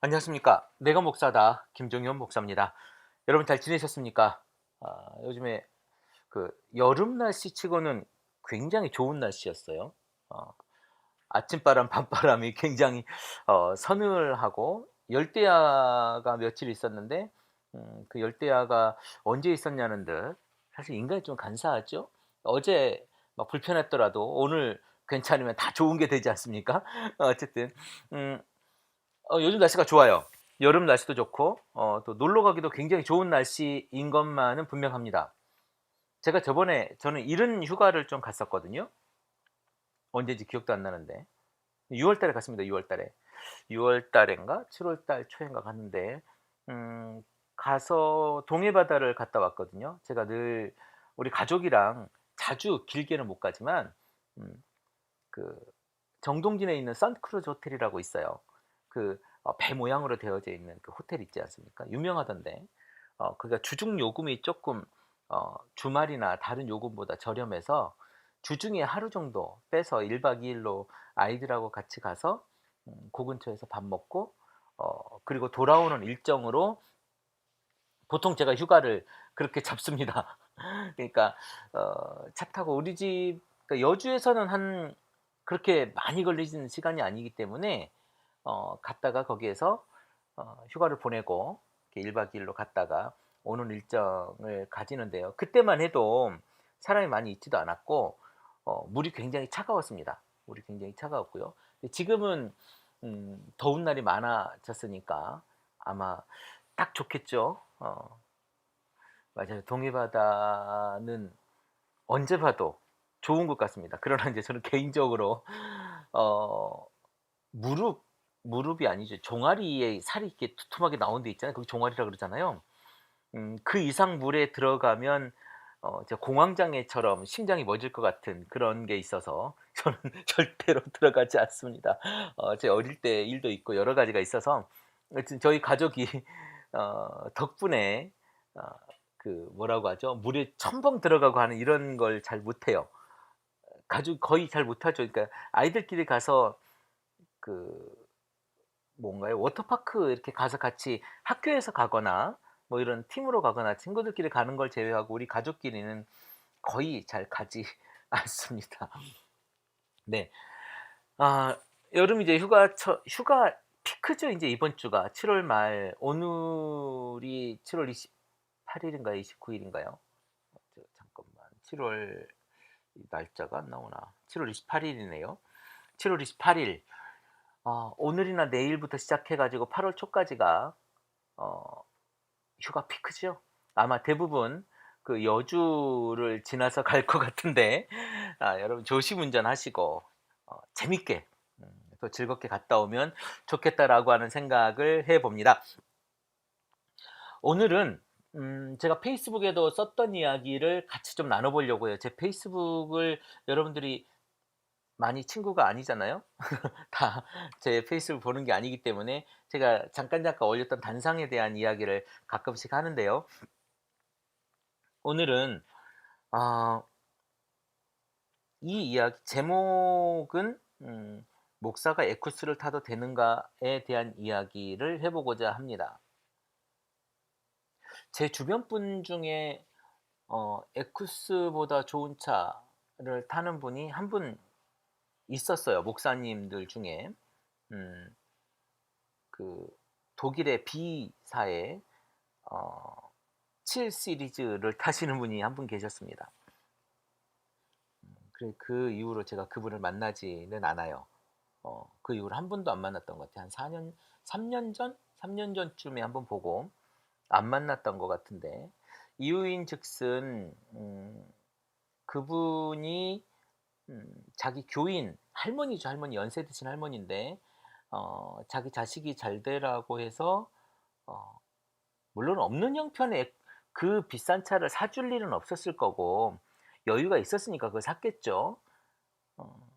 안녕하십니까. 내가 목사다. 김종현 목사입니다. 여러분 잘 지내셨습니까? 요즘에 그 여름 날씨 치고는 굉장히 좋은 날씨였어요. 어, 아침바람, 밤바람이 굉장히 서늘하고 열대야가 며칠 있었는데 그 열대야가 언제 있었냐는 듯 사실 인간이 좀 간사하죠. 어제 막 불편했더라도 오늘 괜찮으면 다 좋은 게 되지 않습니까? 어쨌든 음, 요즘 날씨가 좋아요. 여름 날씨도 좋고 또 놀러 가기도 굉장히 좋은 날씨인 것만은 분명합니다. 제가 저번에 저는 이른 휴가를 좀 갔었거든요. 언제인지 기억도 안 나는데 6월 달에 갔습니다. 6월 달에. 6월 달인가 7월 달 초인가 갔는데 가서 동해 바다를 갔다 왔거든요. 제가 늘 우리 가족이랑 자주 길게는 못 가지만 음 그 정동진에 있는 선크루즈 호텔이라고 있어요. 배 모양으로 되어져 있는 그 호텔 있지 않습니까? 유명하던데. 그게 주중 요금이 조금 주말이나 다른 요금보다 저렴해서 주중에 하루 정도 빼서 1박 2 일로 아이들하고 같이 가서 고 근처에서 밥 먹고 그리고 돌아오는 일정으로 보통 제가 휴가를 그렇게 잡습니다. 그러니까 차 타고 우리 집 그러니까 여주에서는 한 그렇게 많이 걸리는 시간이 아니기 때문에 갔다가 거기에서 휴가를 보내고 이렇게 1박 2 일로 갔다가 오는 일정을 가지는데요. 그때만 해도 사람이 많이 있지도 않았고 물이 굉장히 차가웠습니다. 물이 굉장히 차가웠고요. 근데 지금은 더운 날이 많아졌으니까 아마 딱 좋겠죠. 맞아요. 동해바다는 언제 봐도 좋은 것 같습니다. 그러나 인제 저는 개인적으로 어 무릎 무릎이 아니죠. 종아리에 살이 이렇게 두툼하게 나온 데 있잖아요. 그게 종아리라 그러잖아요. 그 이상 물에 들어가면 제가 공황장애처럼 심장이 멎을 것 같은 그런 게 있어서 저는 절대로 들어가지 않습니다. 제 어릴 때 일도 있고 여러 가지가 있어서 하여튼 저희 가족이 덕분에 어 뭐라고 하죠? 물에 첨벙 들어가고 하는 이런 걸 잘 못해요. 가족 거의 잘 못하죠. 그러니까 아이들끼리 가서 그 뭔가요? 워터파크 이렇게 가서 같이 학교에서 가거나 뭐 이런 팀으로 가거나 친구들끼리 가는 걸 제외하고 우리 가족끼리는 거의 잘 가지 않습니다. 네. 아 여름 이제 휴가 피크죠 인제 이번 주가 7월 말 오늘이 7월 28 일인가요? 29 일인가요? 잠깐만 7월 이 날짜가 안 나오나. 7월 28 일이네요. 7월 28 일. 오늘이나 내일부터 시작해 가지고 8월 초까지가 어 휴가 피크죠. 아마 대부분 그 여주를 지나서 갈 것 같은데 여러분 조심 운전하시고 재밌게 또 즐겁게 갔다 오면 좋겠다라고 하는 생각을 해 봅니다. 오늘은 제가 페이스북에도 썼던 이야기를 같이 좀 나눠 보려고 해요. 제 페이스북을 여러분들이 많이 친구가 아니잖아요. 다 제 페이스를 보는 게 아니기 때문에 제가 잠깐 올렸던 단상에 대한 이야기를 가끔씩 하는데요. 오늘은 아 이 이야기 제목은 "목사가 에쿠스를 타도 되는가?"에 대한 이야기를 해 보고자 합니다. 제 주변 분 중에 에쿠스보다 좋은 차를 타는 분이 한 분 있었어요, 목사님들 중에. 음 그 독일의 B사의 어 7 시리즈를 타시는 분이 한 분 계셨습니다. 그 이후로 제가 그분을 만나지는 않아요. 그 이후로 한 번도 안 만났던 것 같아요. 한 4년 3년 전? 3년 전쯤에 한번 보고 안 만났던 것 같은데 이유인즉슨 그분이 자기 교인 할머니죠, 할머니. 연세 드신 할머니인데 자기 자식이 잘 되라고 해서 어 물론 없는 형편에 그 비싼 차를 사줄 일은 없었을 거고 여유가 있었으니까 그걸 샀겠죠. 어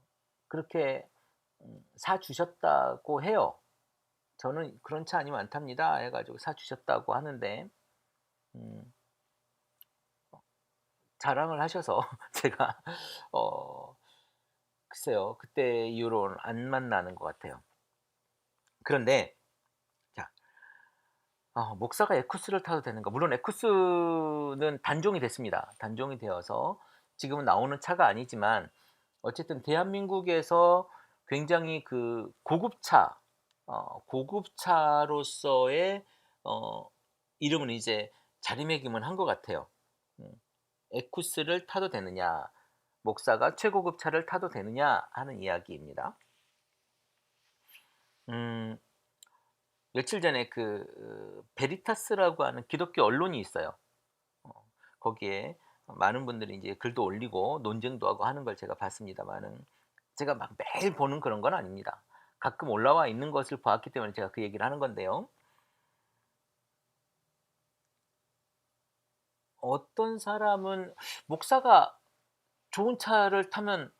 그렇게 사 주셨다고 해요. 저는 "그런 차 아니면 안 탑니다." 해 가지고 사 주셨다고 하는데 음 자랑을 하셔서 제가 어 글쎄요. 그때 이후로는 안 만나는 것 같아요. 그런데 목사가 에쿠스를 타도 되는가? 물론 에쿠스는 단종이 됐습니다. 단종이 되어서 지금은 나오는 차가 아니지만 어쨌든 대한민국에서 굉장히 그 고급차, 고급차로서의 어 이름은 이제 자리매김은 한 것 같아요. 음. 에쿠스를 타도 되느냐, 목사가 최고급 차를 타도 되느냐 하는 이야기입니다. 음. 며칠 전에 베리타스라고 하는 기독교 언론이 있어요. 어 거기에 많은 분들이 이제 글도 올리고 논쟁도 하고 하는 걸 제가 봤습니다마는, 제가 막 매일 보는 그런 건 아닙니다. 가끔 올라와 있는 것을 봤기 때문에 제가 그 얘기를 하는 건데요. 어떤 사람은 "목사가 좋은 차를 타면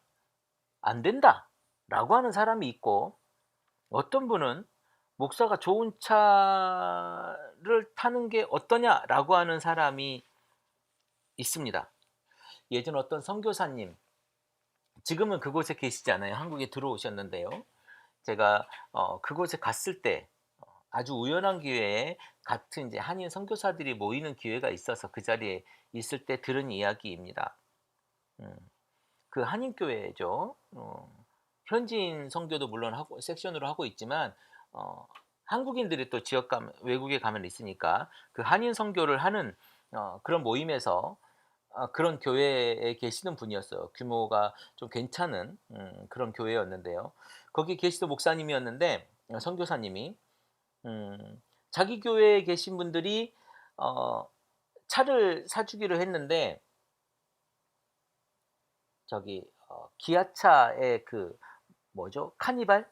안 된다."라고 하는 사람이 있고, 어떤 분은 "목사가 좋은 차를 타는 게 어떠냐?"라고 하는 사람이 있습니다. 예전 어떤 선교사님, 지금은 그곳에 계시지 않아요. 한국에 들어오셨는데요. 제가 그곳에 갔을 때 아주 우연한 기회에 같은 이제 한인 선교사들이 모이는 기회가 있어서 그 자리에 있을 때 들은 이야기입니다. 음. 그 한인 교회죠. 현지인 선교도 물론 하고 섹션으로 하고 있지만 한국인들이 또 지역 가면, 외국에 가면 있으니까 그 한인 선교를 하는 그런 모임에서 그런 교회에 계시는 분이었어요. 규모가 좀 괜찮은 그런 교회였는데요. 거기 계시던 목사님이었는데, 선교사님이 자기 교회에 계신 분들이 어 차를 사 주기로 했는데, 저기 기아차의 그 뭐죠? 카니발?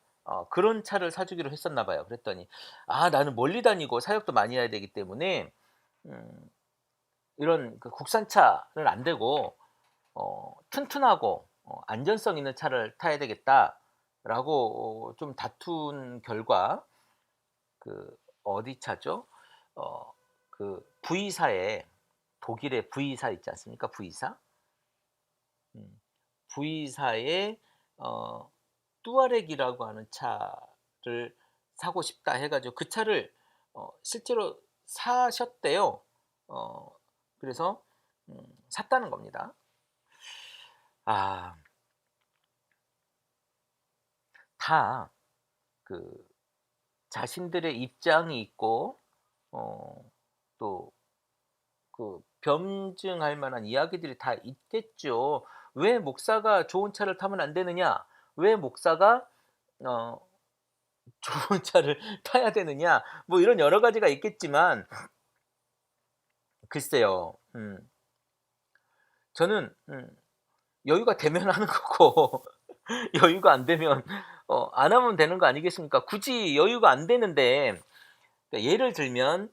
그런 차를 사 주기로 했었나 봐요. 그랬더니 나는 멀리 다니고 사역도 많이 해야 되기 때문에 음 이런 그 국산차는 안 되고 튼튼하고 안전성 있는 차를 타야 되겠다."라고 좀 다툰 결과, 그 어디 차죠? 어 V사에, 독일의 V사 있지 않습니까? V사? 음. V사의 어 뚜아렉이라고 하는 차를 사고 싶다 해 가지고 그 차를 실제로 사셨대요. 어 그래서 샀다는 겁니다. 아 다 그 자신들의 입장이 있고 또 변증할 만한 이야기들이 다 있겠죠. "왜 목사가 좋은 차를 타면 안 되느냐? 왜 목사가 어 좋은 차를 타야 되느냐?" 뭐 이런 여러 가지가 있겠지만, 글쎄요. 저는 여유가 되면 하는 거고 여유가 안 되면 안 하면 되는 거 아니겠습니까? 굳이 여유가 안 되는데, 그러니까 예를 들면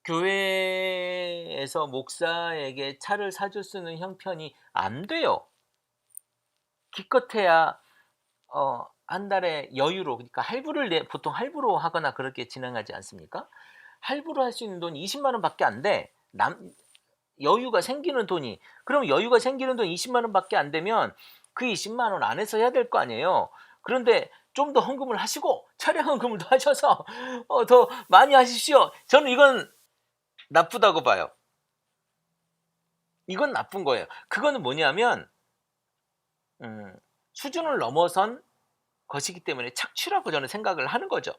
교회에서 목사에게 차를 사줄 수 있는 형편이 안 돼요. 기껏해야 한 달에 여유로, 그러니까 할부를 내 보통 할부로 하거나 그렇게 진행하지 않습니까? 할부로 할 수 있는 돈이 20만 원밖에 안 돼. 남 여유가 생기는 돈이. 그럼 여유가 생기는 돈이 20만 원밖에 안 되면 그 20만 원 안에서 해야 될 거 아니에요. 그런데 좀 더 헌금을 하시고 차량 헌금을 더 하셔서 더 많이 하십시오. 저는 이건 나쁘다고 봐요. 이건 나쁜 거예요. 그거는 뭐냐면 음 수준을 넘어선 것이기 때문에 착취라고 저는 생각을 하는 거죠.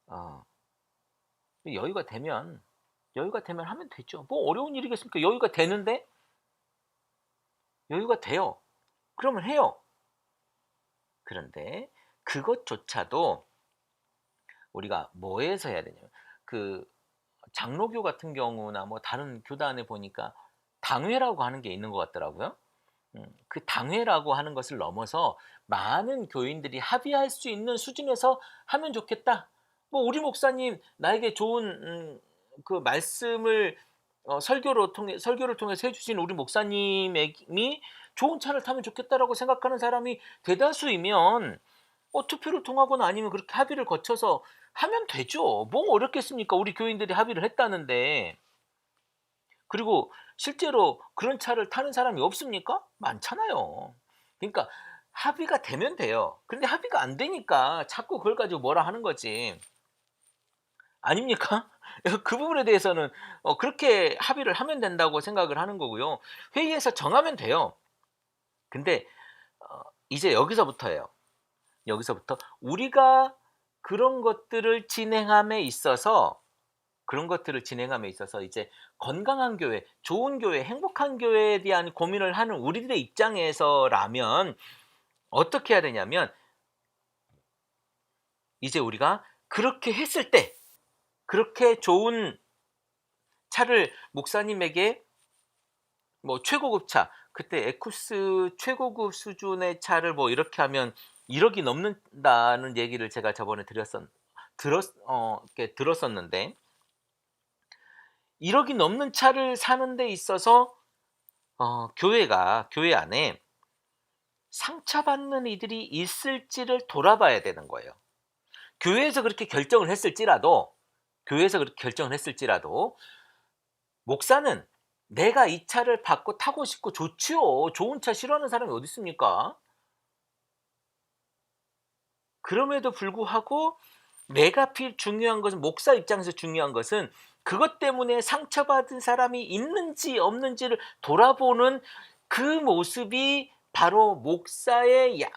어 여유가 되면 하면 되죠. 뭐 어려운 일이겠습니까? 여유가 되는데, 여유가 돼요. 그러면 해요. 그런데 그것조차도 우리가 뭐에서 해야 되냐면, 그 장로교 같은 경우나 뭐 다른 교단에 보니까 당회라고 하는 게 있는 것 같더라고요. 그 당회라고 하는 것을 넘어서 많은 교인들이 합의할 수 있는 수준에서 하면 좋겠다. 뭐 "우리 목사님 나에게 좋은 그 말씀을 설교를 통해서 해 주신 우리 목사님이 좋은 차를 타면 좋겠다."라고 생각하는 사람이 대다수이면 투표를 통하거나 아니면 그렇게 합의를 거쳐서 하면 되죠. 뭐 어렵겠습니까? 우리 교인들이 합의를 했다는데. 그리고 실제로 그런 차를 타는 사람이 없습니까? 많잖아요. 그러니까 합의가 되면 돼요. 근데 합의가 안 되니까 자꾸 그걸 가지고 뭐라 하는 거지. 아닙니까? 그 부분에 대해서는 그렇게 합의를 하면 된다고 생각을 하는 거고요. 회의에서 정하면 돼요. 근데 이제 여기서부터예요. 여기서부터 우리가 그런 것들을 진행함에 있어서 이제 건강한 교회, 좋은 교회, 행복한 교회에 대한 고민을 하는 우리들의 입장에서라면 어떻게 해야 되냐면, 이제 우리가 그렇게 했을 때 그렇게 좋은 차를 목사님에게, 뭐 최고급 차, 그때 에쿠스 최고급 수준의 차를 뭐 이렇게 하면 1억 이 넘는다는 얘기를 제가 저번에 이렇게 들었었는데, 1억 이 넘는 차를 사는 데 있어서 교회 안에 상처받는 이들이 있을지를 돌아봐야 되는 거예요. 교회에서 그렇게 결정을 했을지라도 목사는 "내가 이 차를 받고 타고 싶고 좋지요. 좋은 차 싫어하는 사람이 어디 있습니까?" 그럼에도 불구하고 내가 중요한 것은, 목사 입장에서 중요한 것은 그것 때문에 상처받은 사람이 있는지 없는지를 돌아보는 그 모습이 바로 목사의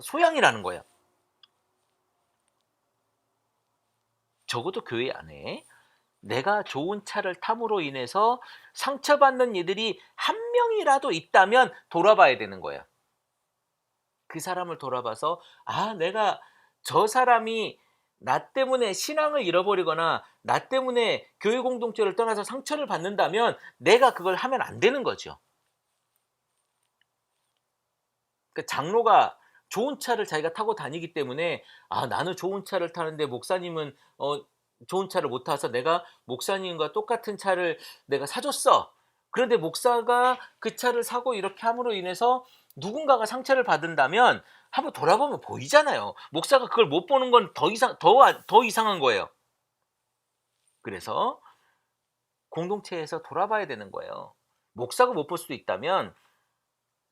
소양이라는 거예요. 적어도 교회 안에 내가 좋은 차를 탐으로 인해서 상처받는 이들이 한 명이라도 있다면 돌아봐야 되는 거예요. 그 사람을 돌아봐서, 내가 저 사람이 나 때문에 신앙을 잃어버리거나 나 때문에 교회 공동체를 떠나서 상처를 받는다면 내가 그걸 하면 안 되는 거죠. 그러니까 장로가 좋은 차를 자기가 타고 다니기 때문에 나는 좋은 차를 타는데 목사님은 좋은 차를 못 타서 내가 목사님과 똑같은 차를 내가 사 줬어. 그런데 목사가 그 차를 사고 이렇게 함으로 인해서 누군가가 상처를 받는다면 한번 돌아보면 보이잖아요. 목사가 그걸 못 보는 건 더 이상한 거예요. 그래서 공동체에서 돌아봐야 되는 거예요. 목사가 못 볼 수도 있다면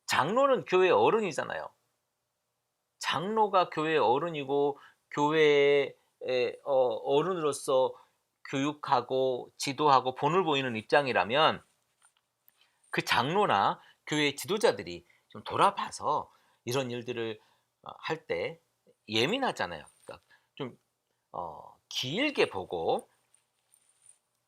장로는 교회의 어른이잖아요. 장로가 교회의 어른이고 교회의 어른으로서 교육하고 지도하고 본을 보이는 입장이라면 그 장로나 교회 지도자들이 좀 돌아봐서 이런 일들을 할 때 예민하잖아요. 그러니까 좀 길게 보고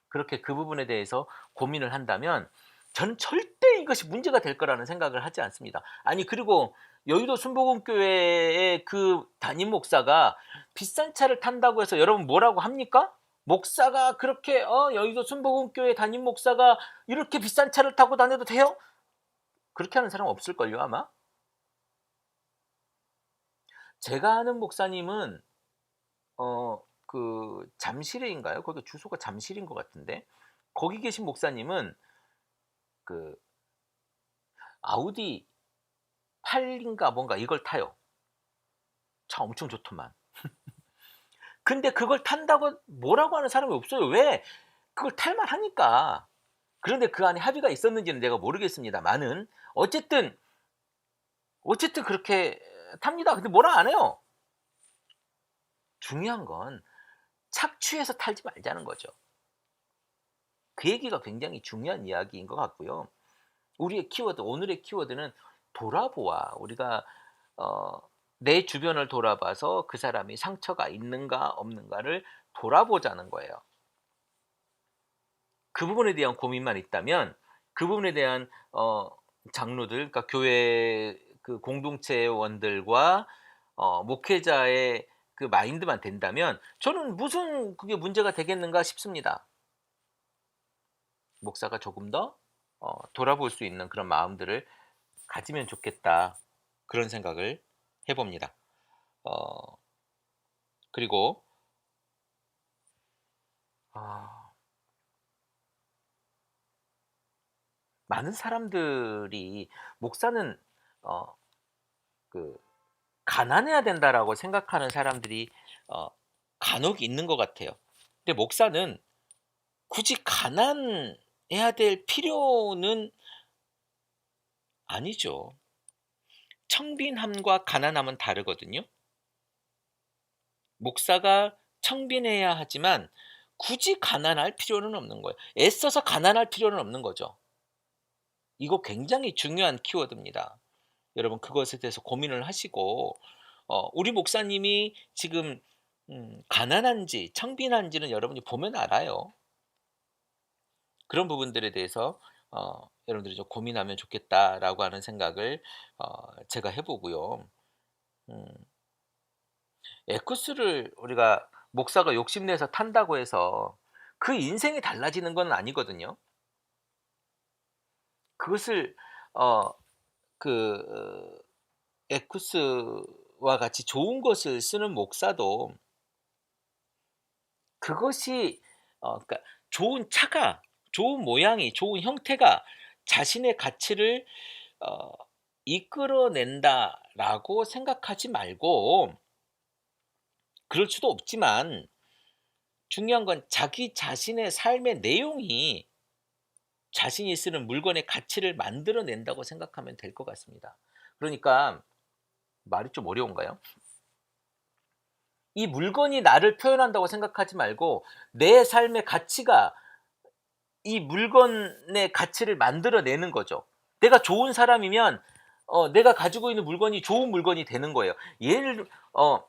그렇게 그 부분에 대해서 고민을 한다면 저는 절대 이것이 문제가 될 거라는 생각을 하지 않습니다. 아니, 그리고 여의도 순복음교회의 그 담임 목사가 비싼 차를 탄다고 해서 여러분 뭐라고 합니까? 목사가 그렇게 여의도 순복음교회 담임 목사가 이렇게 비싼 차를 타고 다녀도 돼요? 그렇게 하는 사람 없을걸요, 아마? 제가 아는 목사님은 그 잠실에인가요? 거기 주소가 잠실인 것 같은데, 거기 계신 목사님은 그 아우디 8인가 뭔가 이걸 타요. 차 엄청 좋더만. 근데 그걸 탄다고 뭐라고 하는 사람이 없어요. 왜? 그걸 탈 만하니까. 그런데 그 안에 합의가 있었는지는 내가 모르겠습니다만은 어쨌든 그렇게 탑니다. 근데 뭐라 안 해요. 중요한 건 착취해서 탈지 말자는 거죠. 그 얘기가 굉장히 중요한 이야기인 것 같고요. 우리의 키워드, 오늘의 키워드는 돌아보아. 우리가 어 내 주변을 돌아봐서 그 사람이 상처가 있는가 없는가를 돌아보자는 거예요. 그 부분에 대한 고민만 있다면, 그 부분에 대한 장로들, 그러니까 교회 그 공동체원들과 목회자의 그 마인드만 된다면 저는 무슨 그게 문제가 되겠는가 싶습니다. 목사가 조금 더 돌아볼 수 있는 그런 마음들을 가지면 좋겠다, 그런 생각을 해 봅니다. 어 그리고 아 많은 사람들이 목사는 어 그 '가난해야 된다.'라고 생각하는 사람들이 어 간혹 있는 것 같아요. 근데 목사는 굳이 가난해야 될 필요는 아니죠. 청빈함과 가난함은 다르거든요. 목사가 청빈해야 하지만 굳이 가난할 필요는 없는 거예요. 애써서 가난할 필요는 없는 거죠. 이거 굉장히 중요한 키워드입니다. 여러분 그것에 대해서 고민을 하시고 우리 목사님이 지금 가난한지 청빈한지는 여러분이 보면 알아요. 그런 부분들에 대해서 여러분들이 좀 고민하면 좋겠다라고 하는 생각을 제가 해 보고요. 음 에쿠스를 우리가 목사가 욕심내서 탄다고 해서 그 인생이 달라지는 건 아니거든요. 그것을 어 그 에쿠스와 같이 좋은 것을 쓰는 목사도 그것이 그러니까 좋은 차가 좋은 모양이 좋은 형태가 자신의 가치를 어 '이끌어낸다.'라고 생각하지 말고 그럴 수도 없지만 중요한 건 자기 자신의 삶의 내용이 자신이 쓰는 물건의 가치를 만들어 낸다고 생각하면 될 것 같습니다. 그러니까 말이 좀 어려운가요? 이 물건이 나를 표현한다고 생각하지 말고 내 삶의 가치가 이 물건의 가치를 만들어 내는 거죠. 내가 좋은 사람이면 내가 가지고 있는 물건이 좋은 물건이 되는 거예요. 예를 어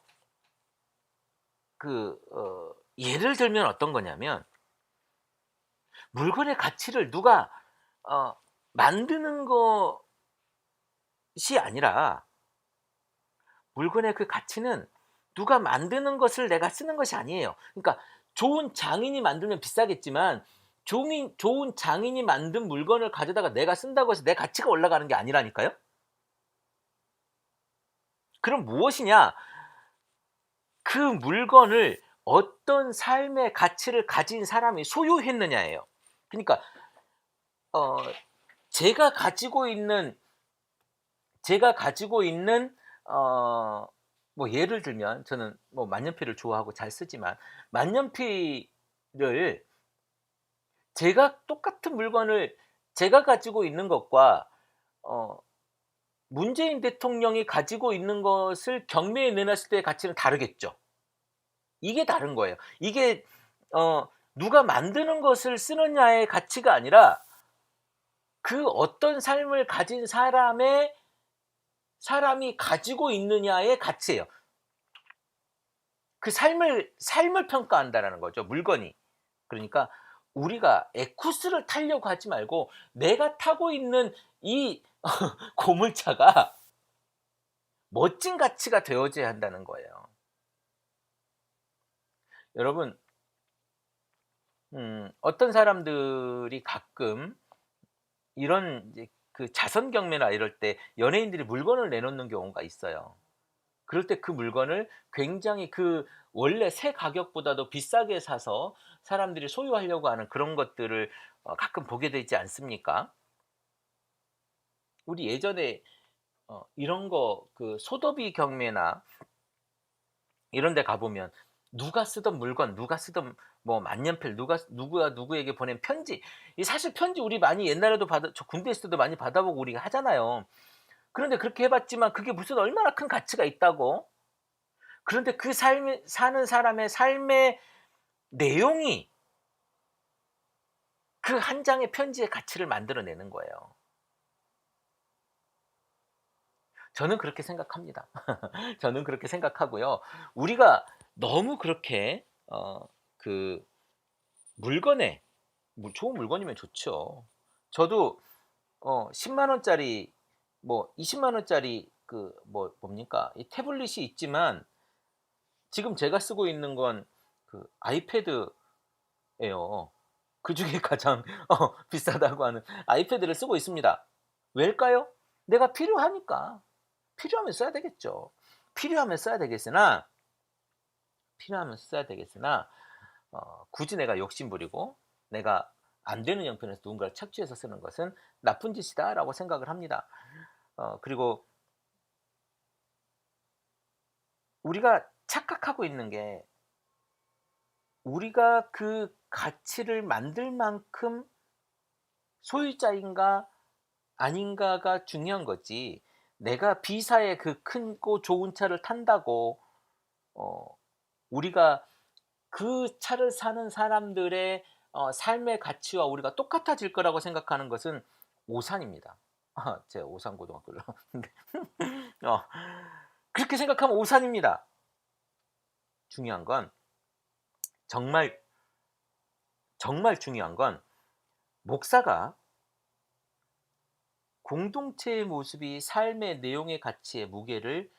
예를 들면 어떤 거냐면 물건의 가치를 누가 어 만드는 것이 아니라 물건의 그 가치는 누가 만드는 것을 내가 쓰는 것이 아니에요. 그러니까 좋은 장인이 만들면 비싸겠지만 좋은 장인이 만든 물건을 가져다가 내가 쓴다고 해서 내 가치가 올라가는 게 아니라니까요. 그럼 무엇이냐? 그 물건을 어떤 삶의 가치를 가진 사람이 소유했느냐예요. 그러니까 어 제가 가지고 있는 제가 가지고 있는 어 뭐 예를 들면 저는 뭐 만년필을 좋아하고 잘 쓰지만 만년필을 제가 똑같은 물건을 제가 가지고 있는 것과 어 문재인 대통령이 가지고 있는 것을 경매에 내놨을 때의 가치는 다르겠죠. 이게 다른 거예요. 이게 누가 만드는 것을 쓰느냐의 가치가 아니라 그 어떤 삶을 가진 사람이 가지고 있느냐의 가치예요. 그 삶을 평가한다라는 거죠, 물건이. 그러니까 우리가 에쿠스를 타려고 하지 말고 내가 타고 있는 이 고물차가 멋진 가치가 되어져야 한다는 거예요. 여러분 어떤 사람들이 가끔 이런 이제 그 자선 경매나 이럴 때 연예인들이 물건을 내놓는 경우가 있어요. 그럴 때 그 물건을 굉장히 그 원래 새 가격보다도 비싸게 사서 사람들이 소유하려고 하는 그런 것들을 가끔 보게 되지 않습니까? 우리 예전에 이런 거 그 소더비 경매나 이런 데 가 보면 누가 쓰던 물건, 누가 쓰던 뭐 만년필, 누가 누구에게 보낸 편지, 이 사실 편지 우리 많이 옛날에도 받아 저 군대 있을 때도 많이 받아보고 우리가 하잖아요. 그런데 그렇게 해 봤지만 그게 무슨 얼마나 큰 가치가 있다고. 그런데 그 삶을 사는 사람의 삶의 내용이 그 한 장의 편지의 가치를 만들어 내는 거예요. 저는 그렇게 생각합니다. 저는 그렇게 생각하고요. 우리가 너무 그렇게 그 물건에 좋은 물건이면 좋죠. 저도 1 0 원짜리 뭐 2 0 원짜리 그 뭡니까? 이 태블릿이 있지만 지금 제가 쓰고 있는 건 그 아이패드예요. 그중에 가장 비싸다고 하는 아이패드를 쓰고 있습니다. 왜일까요? 내가 필요하니까. 필요하면 써야 되겠죠. 필요하면 써야 되겠으나 굳이 내가 욕심 부리고 내가 안 되는 형편에서 누군가를 착취해서 쓰는 것은 '나쁜 짓이다.'라고 생각을 합니다. 그리고 우리가 착각하고 있는 게 우리가 그 가치를 만들 만큼 소유자인가 아닌가가 중요한 거지 내가 B사의 그 크고 좋은 차를 탄다고 어 우리가 그 차를 사는 사람들의 삶의 가치와 우리가 똑같아질 거라고 생각하는 것은 오산입니다. 제가 오산고등학교를 나왔는데 어 그렇게 생각하면 오산입니다. 중요한 건 정말, 정말 중요한 건 목사가 공동체의 모습이 삶의 내용의 가치에 무게를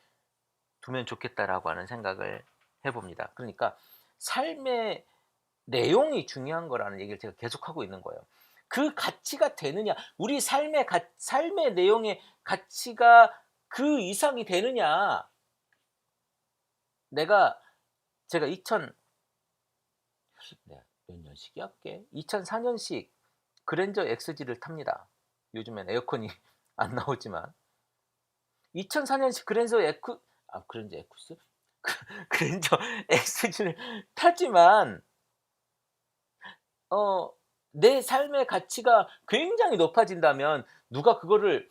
두면 좋겠다라고 하는 생각을 해 봅니다. 그러니까 삶의 내용이 중요한 거라는 얘기를 제가 계속하고 있는 거예요. 그 가치가 되느냐, 우리 삶의 내용의 가치가 그 이상이 되느냐. 내가 제가 2000 네 몇 년식이야 그게? 2004 년식 그랜저 XG를 탑니다. 요즘엔 에어컨이 안 나오지만 2004 년식 그랜저 에쿠스? 그랜저 XG를 타지만 어 내 삶의 가치가 굉장히 높아진다면 누가 그거를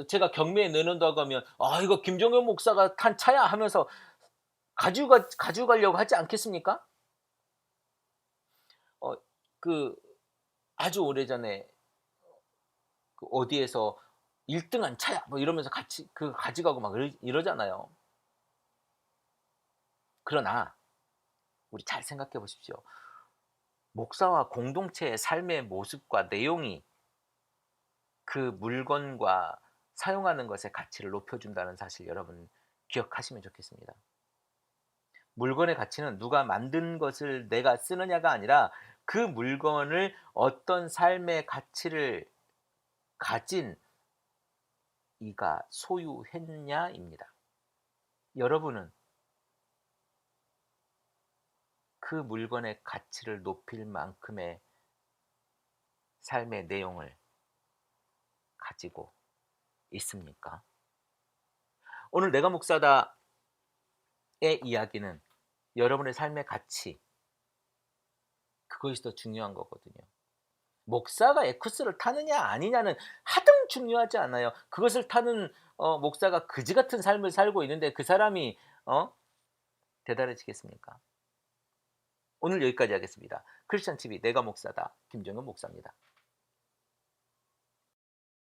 제가 경매에 내놓는다고 하면 '아 이거 김종현 목사가 탄 차야.' 하면서 가지고 가려고 하지 않겠습니까? 어 그 아주 오래전에 그 어디에서 "1 등한 차야." 뭐 이러면서 같이 가져가고 막 이러잖아요. 그러나 우리 잘 생각해 보십시오. 목사와 공동체의 삶의 모습과 내용이 그 물건과 사용하는 것의 가치를 높여준다는 사실 여러분 기억하시면 좋겠습니다. 물건의 가치는 누가 만든 것을 내가 쓰느냐가 아니라 그 물건을 어떤 삶의 가치를 가진 이가 소유했냐입니다. 여러분은 그 물건의 가치를 높일 만큼의 삶의 내용을 가지고 있습니까? 오늘 내가 목사다의 이야기는 여러분의 삶의 가치, 그것이 더 중요한 거거든요. 목사가 에쿠스를 타느냐 아니냐는 하등 중요하지 않아요. 그것을 타는 목사가 그지 같은 삶을 살고 있는데 그 사람이 대단해지겠습니까? 오늘 여기까지 하겠습니다. 크리스찬 TV 내가 목사다 김정은 목사입니다.